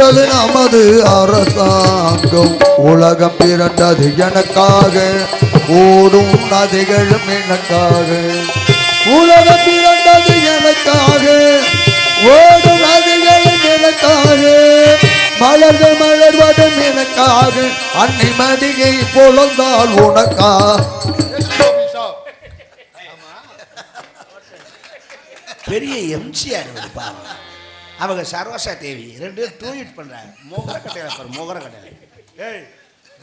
பிறந்தது நமது அரசாங்கம், உலகம் பிறந்தது எனக்காக, ஓடும் நதிகளும் எனக்காக. உலகம் பிறந்தது எனக்காக, ஓடும் நதிகளும் எனக்காக, மலர்கள் மலர்வதும் எனக்காக, அன்னை மடியை பொழுந்தால் உனக்கா. பெரிய எம்ஜிஆர் அவங்க சரோசா தேவி ரெண்டு பேரும் டூயிட் பண்றாங்க. மோகர கட்டையில மோகர கட்டையில ஏய்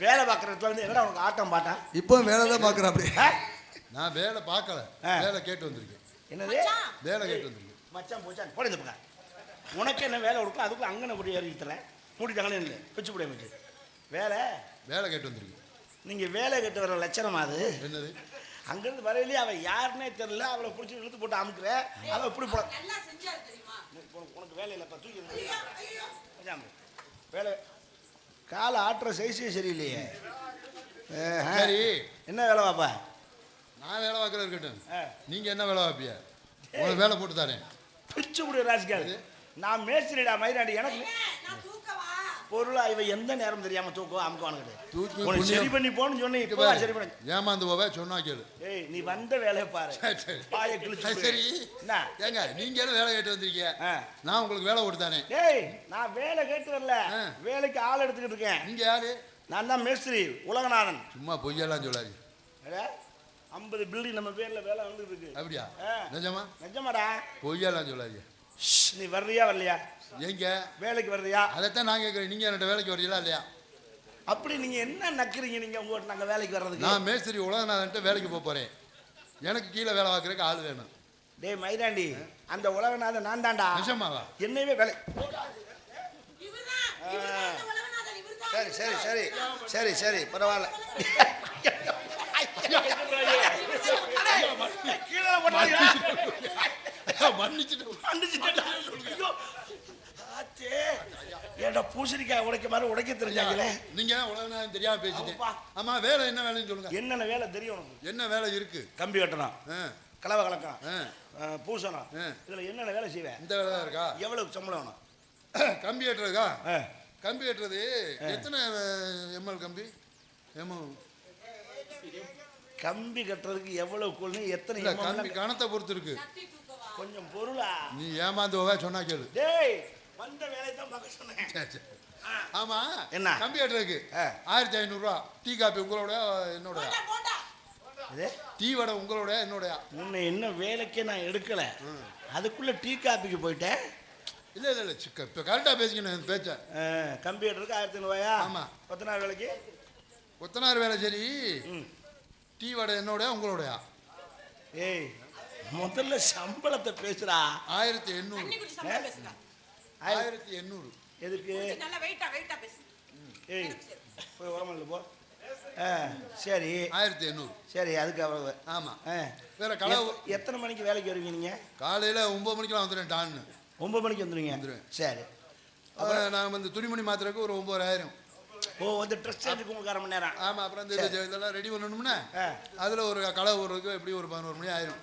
வேலை பார்க்கறதுல வந்து என்னடா உனக்கு ஆட்டம் பாட்டா? இப்போ வேலை தான் பார்க்குறேன். அப்படி நான் வேலை பார்க்கல, வேலை கேட்டு வந்திருக்கேன். என்னது வேலை கேட்டு வந்திருக்கேன்? மச்சான் போச்சான் போட இந்த பக்கம். உனக்கு என்ன வேலை கொடுக்கும்? அதுக்குள்ள அங்கன போய் ஏறி தரேன். மூடிட்டாங்களே இல்லை பிச்சு போட வச்சு வேலை வேலை கேட்டு வந்திருக்கேன். நீங்கள் வேலை கேட்டு வர லட்சணமா அது? என்னது? அங்கேருந்து வரையிலேயே அவள் யாருன்னே தெரியல, அவளை பிடிச்சி இழுத்து போட்டு அமுக்குற. அவள் இப்படி போட உனக்கு வேலை இல்லைப்பா, தூக்கி வேலை காலை ஆட்டுற சைஸே சரியில்லையே. சரி என்ன வேலை வாப்பா? நான் வேலை பார்க்கறது இருக்கட்டும், நீங்கள் என்ன வேலை பார்ப்பியா? உங்களுக்கு வேலை போட்டு தரேன். பிச்சு முடிய ராசிக்காது. நான் மேஸ்திரிடா மயிராண்டி. எனக்கு பொருளா இவ எந்த நேரம் தெரியாம தூக்கம் அமுக்குவானுங்க. தூக்கி சரி பண்ணி போன்னு சொன்னேன். இப்போ சரி பண்ணி ஏமாந்து போவே சொன்னா கேளு. ஏய் நீ வந்த வேலையை பாரு. பாய கிழிச்சு. சரி ஏங்க நீங்க என்ன வேலை கேட்டு வந்திருக்கீங்க? நான் உங்களுக்கு வேலை போட்டு தானே. ஏய் நான் வேலை கேட்டு வரல, வேலைக்கு ஆள் எடுத்துக்கிட்டு இருக்கேன். நீங்க யாரு? நான் தான் மேஸ்திரி உலகநாதன். சும்மா பொய்யெல்லாம் சொல்லாது. 50 பில்டிங் நம்ம பேர்ல வேலை வந்துட்டு இருக்கு. அப்படியா? நிஜமா? நிஜமாடா. பொய்யெல்லாம் சொல்லாது. நீ வர்றியா வரலையா? எங்க வேலைக்கு வர்றியா? அதைத்தான் நான் கேட்குறேன். நீங்கள் என்கிட்ட வேலைக்கு வரீங்களா இல்லையா? அப்படி நீங்கள் என்ன நக்குறீங்க? நீங்கள் உங்கள்கிட்ட நாங்கள் வேலைக்கு வர்றதுக்கு. நான் மேஸ்திரி உலகநாதன்ட்டு வேலைக்கு போகிறேன். எனக்கு கீழே வேலை பார்க்குறதுக்கு ஆள் வேணும். டேய் மயிராண்டி, அந்த உலகநாதன் நான் தான்டா. நிஜமாவா? என்னையுமே வேலை. சரி சரி சரி சரி சரி பரவாயில்ல. ஏன்டா பூசணிக்காய் உடைக்க மாதிரி உடைக்க தெரிஞ்சாங்களே. நீங்க உலகநாதன் தெரியாம பேசிட்டேன். ஆமா வேலை என்ன வேலைன்னு சொல்லுங்க. என்னென்ன வேலை தெரியும் உனக்கு? என்ன வேலை இருக்கு? கம்பி கட்டணும், கலவை கலக்கணும், பூசணும். இதுல என்னென்ன வேலை செய்வேன்? இந்த வேலை தான் இருக்கா? எவ்வளவு சம்பளம் வேணும்? கம்பி கட்டுறதுக்கா? கம்பி கட்டுறது எத்தனை எம்எல் கம்பி? கம்பி கட்டுறதுக்கு எவ்வளவு கொள்ளு, எத்தனை கம்பி கணத்தை பொறுத்து இருக்கு. கொஞ்சம் பொருளா நீ ஏமாந்துவா சொன்னா கேளு. டேய் வந்த வேலையை தான் பார்க்க சொன்னேன். ஆமா என்ன கம்பி கட்டுறதுக்கு 1500 ரூபா. டீ காப்பி உங்களோட என்னோட? டீ வடை உங்களோட என்னோட? முன்ன என்ன வேலைக்கே நான் எடுக்கல, அதுக்குள்ள டீ காப்பிக்கு போயிட்டேன். இல்லை இல்லை இல்லை சிக்க இப்போ கரெக்டாக பேசிக்கணும் பேச்ச. கம்பி கட்டுறதுக்கு 1500 ரூபாயா? ஆமாம். கொத்தனார் வேலைக்கு? கொத்தனார் வேலை சரி. டீ வடை என்னோட உங்களோடயா? ஏய் முதல்ல சம்பளத்தை பேசுறா. 1800. 1800 எதுக்கு? ஏய் போய் உரமல்ல போ. சரி 1800. சரி அதுக்கு அவ்வளவு. ஆமாம். வேற கலவு. எத்தனை மணிக்கு வேலைக்கு வருவீங்க நீங்கள்? காலையில் 9 மணிக்கெலாம் வந்துடுவேன். டான்னு 9 மணிக்கு வந்துடுவீங்க? வந்துடுவேன். சரி அப்புறம் நான் வந்து துணிமணி மாத்திரக்கு ஒரு 9000. ஓ வந்து ட்ரெஸ் சேஞ்சுக்கு உங்களுக்கு 1/2 மணி நேரம். ஆமாம். அப்புறம் இந்த இதெல்லாம் ரெடி பண்ணணும்னா அதில் ஒரு களை ஊருக்கு எப்படி ஒரு 11 மணி ஆயிரும்.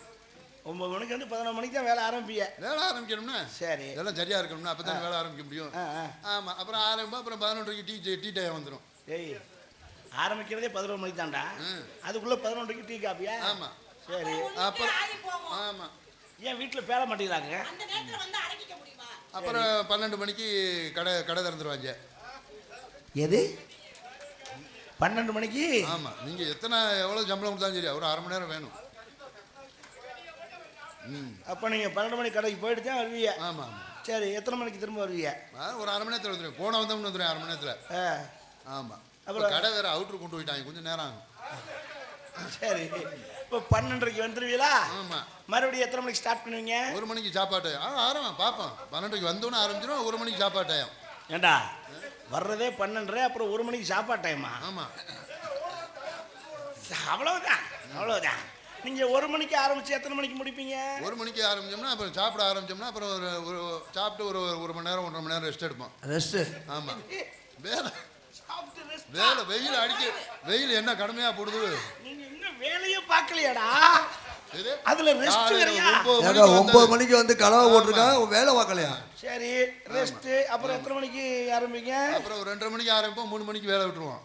9 மணிக்கு வந்து 11 மணிக்கு தான் வேலை ஆரம்பிப்பீங்க? வேலை ஆரம்பிக்கணும்னா சரி இதெல்லாம் சரியாக இருக்கணும்னா அப்போ தான் வேலை ஆரம்பிக்க முடியும். ஆமாம். அப்புறம் ஆரம்பிப்போம். அப்புறம் 11:00 டீ டைம் வந்துடும். ஏய் ஆரம்பிக்கிறதே 11 மணிக்கு தான்டா, அதுக்குள்ளே 11:00 டீ காப்பியா? ஆமாம். சரி அப்புறம் ஆமாம். ஏன் வீட்டில் பேர மாட்டேங்கிறாங்க? அப்புறம் 12 மணிக்கு கடை திறந்துருவாங்க. எது 12 மணிக்கு? ஆமாம். நீங்கள் எவ்வளோ சம்பளம் கொடுத்தாலும் சரி ஒரு 1/2 மணி நேரம் வேணும். அப்போ நீங்கள் 12 மணிக்கு கடைக்கு போயிட்டு தான் வருவீங்க? ஆமாம். சரி எத்தனை மணிக்கு திரும்ப வருவீங்க? ஒரு 1/2 மணி நேரத்தில் வந்துடுவேன். போன வந்தோம்னு வந்துடுவேன் 1/2 மணி நேரத்தில். ஆமாம். அப்புறம் கடை வேறு அவுட்ரு கொண்டு போயிட்டாங்க, கொஞ்சம் நேரம் ஆகும். சரி இப்போ 12:30 வந்துடுவீங்களா? ஆமாம். மறுபடியும் எத்தனை மணிக்கு ஸ்டார்ட் பண்ணுவீங்க? 1 மணிக்கு சாப்பாட்டு ஆரம்பம் பார்ப்போம். 12:00 வந்தோன்னே ஆரம்பிச்சிடும். 1 மணிக்கு சாப்பாடு டைம். ஏண்டா வர்றதே 12:30, அப்புறம் 1 மணிக்கு சாப்பாடு டைமா? ஆமாம். அவ்வளவுதான் அவ்வளவுதான். நீங்கள் 1 மணிக்கு ஆரம்பிச்சு எத்தனை மணிக்கு முடிப்பீங்க? 1 மணிக்கு ஆரம்பிச்சோம்னா அப்புறம் சாப்பிட ஆரம்பிச்சோம்னா அப்புறம் ஒரு சாப்பிட்டு ஒரு மணி நேரம் 1.5 மணி நேரம் ரெஸ்ட் எடுப்போம். ரெஸ்ட்டு? ஆமாம். வேலை வெயில் அடிக்க வெயில் என்ன கடுமையாக போடுது. நீங்கள் இன்னும் வேலையே பார்க்கலையாடா? எது? அதுல ரெஸ்ட் காலையில வேறயா? 9 ஏங்க மணிக்கு 9 மணிக்கு வந்து கலவை போட்டிருக்கான் வேலை பார்க்கலையா? சரி ரெஸ்ட். அப்புறம் எத்தனை மணிக்கு ஆரம்பிங்க? அப்புறம் ஒரு 2:30 மணிக்கு ஆரம்பிப்போம், 3 மணிக்கு வேலை விட்டுருவோம்.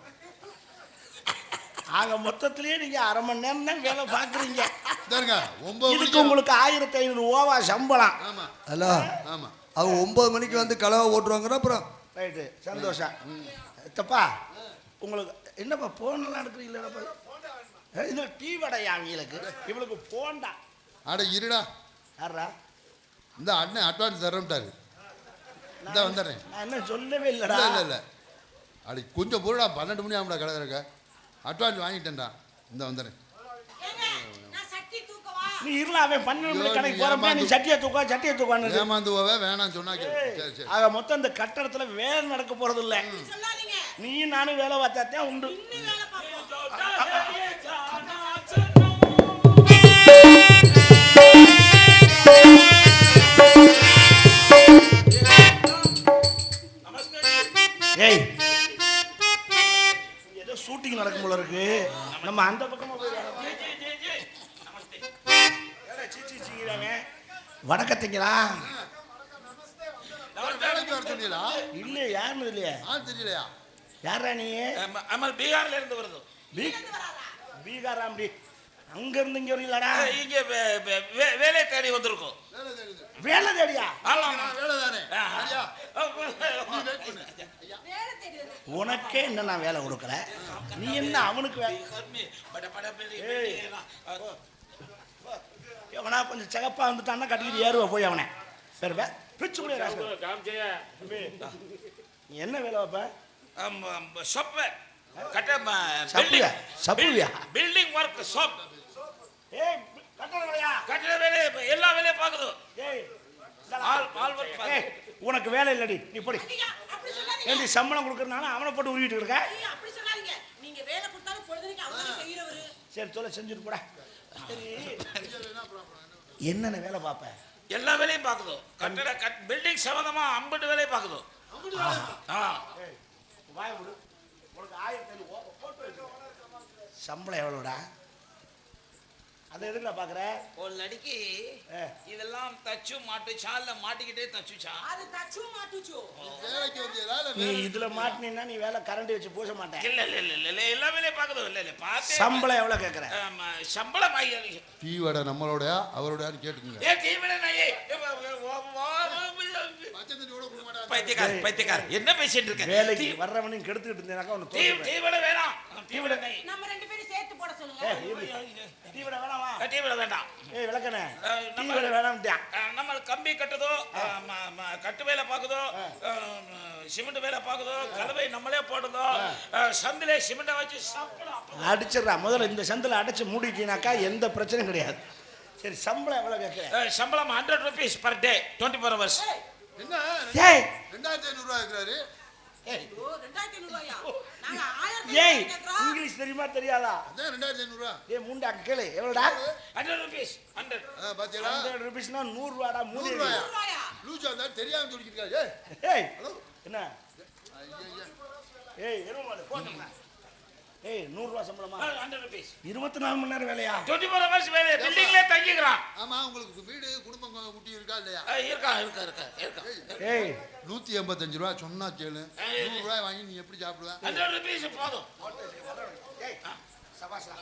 ஆக மொத்தத்திலேயே நீங்க அரை மணி நேரம் தான் வேலை பாக்குறீங்க. பாருங்க 9 இதுக்கு மணிக்கு உங்களுக்கு 1500 ரூபாவா சம்பளம்? ஆமா அல்ல ஆமா. அவங்க 9 மணிக்கு வந்து கலவை ஓட்டுவாங்கன்னா அப்புறம் ரைட்டு, சந்தோஷம். தப்பா உங்களுக்கு என்னப்பா போன்லாம் எடுக்கிறீங்களா? இது டீ வடையா அவங்களுக்கு? இவளுக்கு போண்டா. அட இருடா, யாரா? இந்த அண்ணன் அட்வான்ஸ் தரட்டாரு. இந்த வந்துடுறேன். நான் என்ன சொல்லவே இல்லடா. இல்லை இல்லை இல்லை, அடி கொஞ்சம் பொருடா, 12 மணி ஆகும்டா கடை இருக்க. அட்வான்ஸ் வாங்கிட்டேன்டா, இந்த வந்துடுறேன். நீ இருலாம், அவன் 12 மணி கடைக்கு போறப்ப நீ சட்டியை தூக்கான்னு ஏமாந்து போவே வேணாம்னு சொன்னா சரி சரி. ஆக மொத்தம் இந்த கட்டடத்துல வேலை நடக்க போறது இல்ல. நீயும் நானும் வேலை பார்த்தாத்தான் உண்டு. ஏய், ஏதோ ஷூட்டிங் நடக்கும் போல இருக்கு. நம்ம அந்த பக்கமா போய் வணக்கத்தீங்களா? இல்ல யாருன்னு இல்லையா? தெரியலையா? யாரா நீ? பீகார்ல இருந்து வருது. பீகாரா? அப்படி அங்க இருந்து இங்க வரீங்களாடா? இங்க வேலை தேடி வந்திருக்கோம். வேலை தேடியா? உனக்கே என்ன நான் வேலை கொடுக்கல, நீ என்ன அவனுக்கு வேலை? எவனா கொஞ்சம் சிகப்பா வந்துட்டான்னா கட்டிக்கிட்டு ஏறுவ போய் அவனை. சரி பிரிச்சு நீ என்ன வேலை வைப்ப? Building work shop. எல்லா வேலையும் பாக்குது. உனக்கு வேலை இல்லடி, நீ போடி. ஏண்டி சம்பளம் கொடுக்கறதுனால அவனை போட்டு உருவிட்டு இருக்க? சரி சொல்ல செஞ்சுட்டு போட. சரி என்னென்ன வேலை பார்ப்ப? எல்லா வேலையும் பாக்குது. கட்டட பில்டிங் சம்பந்தமா 50 வேலையை பாக்குது. சம்பளம் எவ்வளோடா? அதை எதுக்குல பாக்குற? ஒரு நடிக்கு இதெல்லாம் தச்சு மாட்டு சால்ல மாட்டிக்கிட்டே தச்சுச்சா. நீ இதுல மாட்டினா நீ வேலை கரண்டி வச்சு பூச மாட்டேன். இல்ல இல்ல இல்ல இல்ல எல்லா வேலையும் பாக்குது. இல்ல இல்ல பாத்து சம்பளம் எவ்வளவு கேக்குற? சம்பளம் டீ வடை நம்மளோடயா அவரோடயான்னு கேட்டுக்குங்க. டீ வடை நாயே பைத்தியக்கார என்ன பேசிட்டு இருக்க? வேலைக்கு வர்றவனையும் கெடுத்துக்கிட்டு இருந்தேனாக்கா உனக்கு டீ வடை வேணாம். டீ வடை நாய் நம்ம ரெண்டு பேரும் சேர்த்து போட சொல்லுங்க. டீ வடை வேணாமா? டீ வடை வேண்டாம். ஏய் விளக்கனே, டீ வடை வேணாம்டா. நம்ம கம்பி கட்டுதோ, கட்டு வேலை பாக்குதோ, சிமெண்ட் வேலை பாக்குதோ, கலவை நம்மளே போடுதோ, சந்திலே சிமெண்ட வச்சு சாப்பிடலாம். அடிச்சிடறா. முதல்ல இந்த சந்தில அடைச்சு மூடிட்டீனாக்கா எந்த பிரச்சனையும் கிடையாது. சரி சம்பளம் எவ்வளவு கேட்குற? சம்பளம் 100 rupees per day 24 hours. என்ன ஏய் 2500 ரூபாய் இருக்கிறாரு? ஏய் 2500 ரூபாயா? நாங்க 1000 ஏய் இங்கிலீஷ் தெரியுமா தெரியாதா? அதான் 2500 ரூபாய். ஏய் முண்டா கேளு எவ்வளவுடா? 100 rupees 100. பாத்தியா? 100 ரூபீஸ்னா 100 ரூபாடா. 100 ரூபாயா? லூசா இருந்தா தெரியாம சொல்லிட்டு இருக்காரு. ஏய் என்ன? ஏய் எருமாடு போடுங்க. ஏய் 100 ரூபாய் சம்பளமா? 100 rupees 24 மணி நேரம் வேலையா? 24 hours வேலை. பில்டிங்ல தங்கிக்கிறான். ஆமா, உங்களுக்கு வீடு குடும்பம் குட்டி இருக்கா இல்லையா? இருக்கா. ஏய் 185 ரூபாய் சொன்னா கேளு. 100 ரூபாய் வாங்கி நீ எப்படி சாப்பிடுவ? 100 rupees போதும். ஏய் சபாஷா,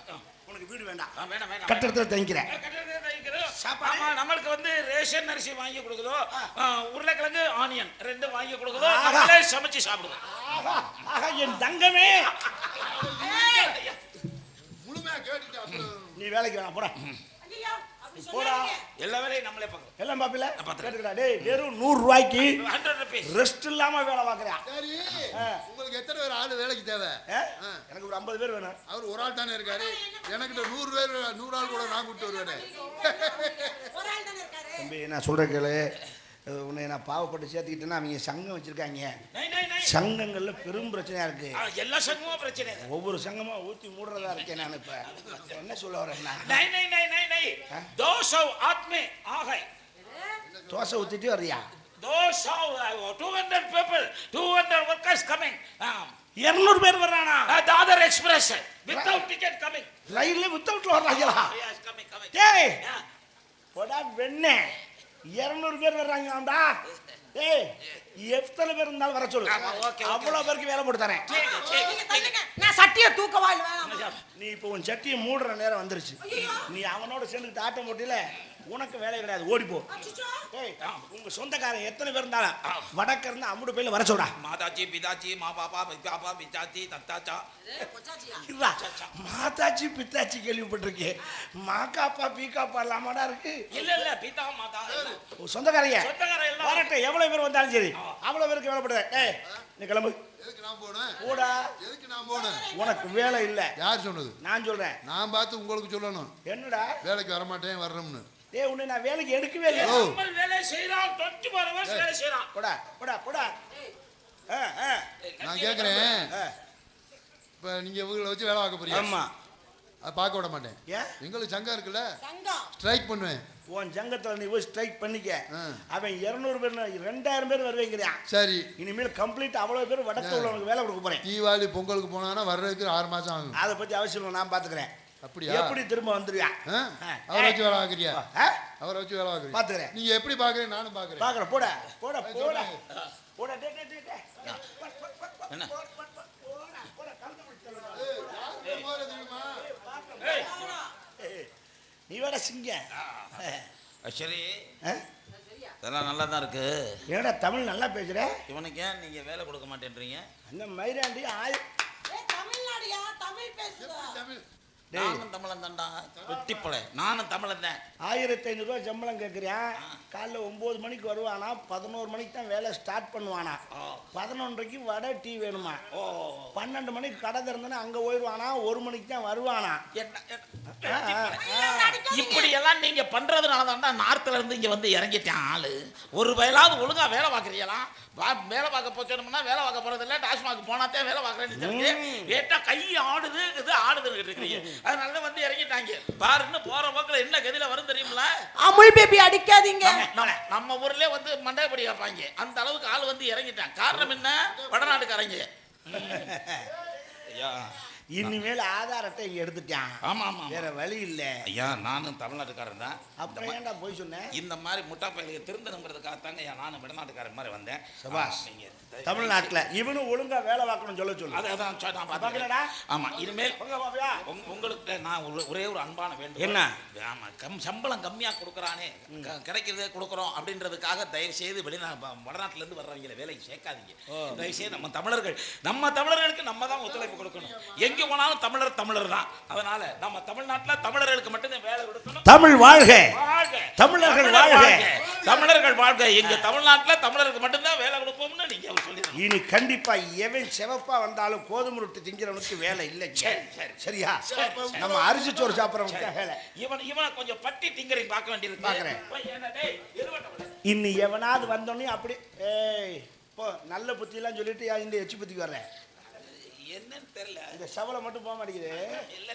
உனக்கு வீடு வேண்டாம். வேணாம். கட்டடத்துல தங்கிக்கிறேன். ஆமா, நம்மளுக்கு வந்து ரேஷன் அரிசி வாங்கி கொடுக்குதோ, உருளைக்கிழங்கு ஆனியன் 2 வாங்கி கொடுக்குதோ, நம்மளே சமைச்சு சாப்பிடுவோம். ஆஹா என் தங்கமே, முழுமையா கேட்டுட்டு நீ வேலைக்கு வேணாம் போடா. ஐயா அப்படி போடா. சொல்லாதீங்க. எல்லா வேலையும் நம்மளே பார்க்கணும். எல்லாம் பாப்பில பார்த்துக்கிறேன். கேட்டுக்கடா. டேய் வெறும் 100 ரூபாய்க்கு 100 rupees. ரெஸ்ட் இல்லாம வேலை பார்க்கறியா? சரி, உங்களுக்கு எத்தனை பேர் ஆளு வேலைக்கு தேவை? எனக்கு ஒரு 50 பேர் வேணும். அவர் ஒரு ஆள் தானே இருக்காரு. எனக்கிட்ட 100 ஆள் கூட நான் கூப்பிட்டு வருவேனே. ஒரு ஆள் தானே இருக்காரு. தம்பி நான் சொல்ற கேளு. உன்னை நான் பாவப்பட்டு சேர்த்துக்கிட்டேன்னா அவங்க சங்கம் வச்சிருக்காங்க. சங்கங்கள்ல பெரும் பிரச்சனையா இருக்கு. எல்லா சங்கமும் பிரச்சனை. ஒவ்வொரு சங்கமா ஊத்தி மூடுறதா இருக்கேன் நான். இப்ப என்ன சொல்ல வரேன்னா नहीं दोसौ आदमी आ गए. தோசை ஊத்திட்டு வர்றியா? 200 people 200 workers coming. 200 பேர் வர்றானா? Dadar express without ticket coming. லைன்ல வித்தவுட்ல வர்றாங்களா? Yes, coming. டேய் போடா வெண்ணே 200 பேர் வர்றாங்கடா. ஏய் எத்தனை பேர் இருந்தாலும் வர சொல்லு. அவ்வளவு பேருக்கு வேலை போட்டு தரேன். நீங்க தள்ளுங்க. நான் சட்டியை தூக்கவா இல்ல வேணாம்? நீ இப்போ உன் சட்டியை மூடுற நேரம் வந்துருச்சு. நீ அவனோட சேர்ந்துக்கிட்டு ஆட்டம் போட்டியில உனக்கு வேலை கிடையாது, ஓடிப்போ. அச்சச்சோ. ஏய் உங்க சொந்தக்காரன் எத்தனை பேர் இருந்தாலும் வடக்க இருந்து அம்முடு போயில வர சொல்றா. மாதாஜி பிதாஜி மா பாப்பா பிதாப்பா பிதாச்சி தத்தாச்சா. கொச்சாச்சியா? இருடா. மாதாச்சி பித்தாச்சி கேள்விப்பட்டிருக்கேன். மாக்காப்பா பீக்காப்பா இல்லாமடா இருக்கு. இல்ல பிதா மாதா உன் சொந்தக்காரைய சொந்தக்காரன் எல்லாம் வரட்டும், எவ்வளவு பேர் வந்தாலும் சரி அவ்வளவு பேருக்கு வேலை போடுறேன். ஏய் நீ கிளம்பு. எதுக்கு நான் போனேன்? போடா. எதுக்கு நான் போனேன்? உனக்கு வேலை இல்ல. யார் சொன்னது? நான் சொல்றேன். நான் பார்த்து உங்களுக்கு சொல்லணும். என்னடா? வேலைக்கு வரமாட்டேன் வர்றோம்னு. ஏய் உன்னை நான் வேலைக்கு எடுக்கவே இல்லை. ஓ. நம்ம வேலை செய்யறான், தொட்டு போறவன் வேலை செய்யறான். போடா போடா போடா. நான் கேட்குறேன், இப்போ நீங்கள் இவங்களை வச்சு வேலை பார்க்க போறீங்க? ஆமா. அதை பார்க்க விட மாட்டேன். ஏன்? எங்களுக்கு சங்கம் இருக்குல்ல, சங்கம். ஸ்ட்ரைக் பண்ணுவேன். உன் சங்கத்தில் நீ போய் ஸ்ட்ரைக் பண்ணிக்க. ஆ. அவன் 200 பேர் 2000 பேர் வருவேங்கிறான். சரி, இனிமேல் கம்ப்ளீட் அவ்வளோ பேர் வடக்கு உள்ளவனுக்கு வேலை கொடுக்க போறேன். தீபாவளி பொங்கலுக்கு போனாங்கன்னா வர்றதுக்கு 6 மாதம் ஆகும். அதை பத்தி அவசியம் இல்லை, நான் பாத்துக்கிறேன். அப்படியா? எப்படி திரும்ப வந்துருவான்? ஆ? அவரை வச்சு வேலை பார்க்குறியா? அவரை வச்சு வேலை பார்க்குறீங்க? பாத்துக்கிறேன். நீங்கள் எப்படி பார்க்குறீங்க நானும் பார்க்குறேன். பாக்குறேன். போடா போடா போடா போடா. டே டே டே டே. என்ன? நீ வேற சிங்கம். சரி, ஆ? இதெல்லாம் நல்லா தான் இருக்கு. என்னடா தமிழ் நல்லா பேசுற? இவனுக்கு ஏன் நீங்க வேலை கொடுக்க மாட்டேன்றீங்க? அந்த மயிராண்டி ஏய் தமிழ்நாடுயா, தமிழ் பேசுதா? தமிழ் நானும் தமிழன் தான்டா, வெட்டிப்பல. நானும் தமிழன் தான். 1500 ரூபாய் சம்பளம் கேட்குறேன். காலைல 9 மணிக்கு வருவானா, 11 மணிக்கு தான் வேலை ஸ்டார்ட் பண்ணுவானா. 11:30க்கு வடை டீ வேணுமா. 12 மணிக்கு கடை திறந்தோன்னா அங்கே போயிடுவானா, 1 மணிக்கு தான் வருவானா. இப்படி எல்லாம் நீங்க பண்றதுனால தான்டா நார்த்ல இருந்து இங்க வந்து இறங்கிட்டேன் ஆளு. ஒரு வயலாவது ஒழுங்கா வேலை பார்க்குறீங்களா? வேலை பார்க்க போச்சோம்னா வேலை பார்க்க போறது இல்லை, டாஸ்மாக் போனாத்தே வேலை பார்க்குறேன்னு கேட்டா கை ஆடுது, இது ஆடுதுன்னு இருக்கிறீங்க. அதனால வந்து இறங்கிட்டாங்க. பாருன்னு போற போக்கில் என்ன கதியில வரும் தெரியுங்களா? அமுல் பேபி அடிக்காதீங்க. நம்ம ஊர்லயே வந்து மண்டைப்படி கேட்பாங்க. அந்த அளவுக்கு ஆள் வந்து இறங்கிட்டான். காரணம் என்ன? வடநாட்டுக்காரங்க. ஐயா, இனிமேல் ஆதார் அட்டை இங்க எடுத்துட்டான். ஆமா ஆமா வேற வழி இல்ல. ஐயா, நானும் தமிழ்நாட்டுக்காரன் தான். அப்புறம் ஏன்டா போய் சொன்னேன்? இந்த மாதிரி முட்டா பயிலுக்கு திருந்தணுங்கிறதுக்காக தாங்க ஐயா நானும் வடநாட்டுக்காரன் மாதிரி வந்தேன். சபாஷ். நீங்க தமிழ்நாட்டுல இவனும் ஒழுங்கா வேலை பார்க்கணும் சொல்ல சொல்லு. அதான் நான் பார்க்கலடா? ஆமா, இனிமேல் உங்க பாப்பியா? உங்களுக்கு நான் ஒரே ஒரு அன்பான வேண்டும். என்ன? ஆமா, சம்பளம் கம்மியா கொடுக்குறானே, கிடைக்கிறதே கொடுக்குறோம் அப்படின்றதுக்காக தயவு செய்து வடநாட்டுல இருந்து வர்றவங்களை வேலைக்கு சேர்க்காதீங்க. தயவு செய்து நம்ம தமிழர்களுக்கு நம்ம தான் ஒத்துழைப்பு கொடுக்கணும். எங்க போனாலும் தமிழர் தான். அதனால நம்ம தமிழ்நாட்டுல தமிழர்களுக்கு மட்டும்தான் வேலை கொடுக்கணும். தமிழ் வாழ்க, வாழ்க தமிழர்கள் வாழ்க, தமிழர்கள் வாழ்க. எங்க தமிழ்நாட்டுல தமிழருக்கு மட்டும்தான் வேலை கொடுப்போம்னு நீங்க சொல்லிடுங்க. இனி கண்டிப்பா எவன் சிவப்பா வந்தாலும் கோதுமை ரொட்டி திங்கிறவனுக்கு வேலை இல்லை. சரியா? நம்ம அரிசி சோறு சாப்பிட்றவனுக்கு வேலை. இவனை கொஞ்சம் பட்டி திங்கரையும் பார்க்க வேண்டியது. பார்க்கிறேன். இன்னி எவனாவது வந்தோடனே அப்படி ஏய் போ நல்ல புத்தியெல்லாம் சொல்லிட்டு இந்த எச்சி புத்திக்கு வர்றேன். என்னன்னு தெரியல, இந்த சவலை மட்டும் போக மாட்டேங்குது. இல்ல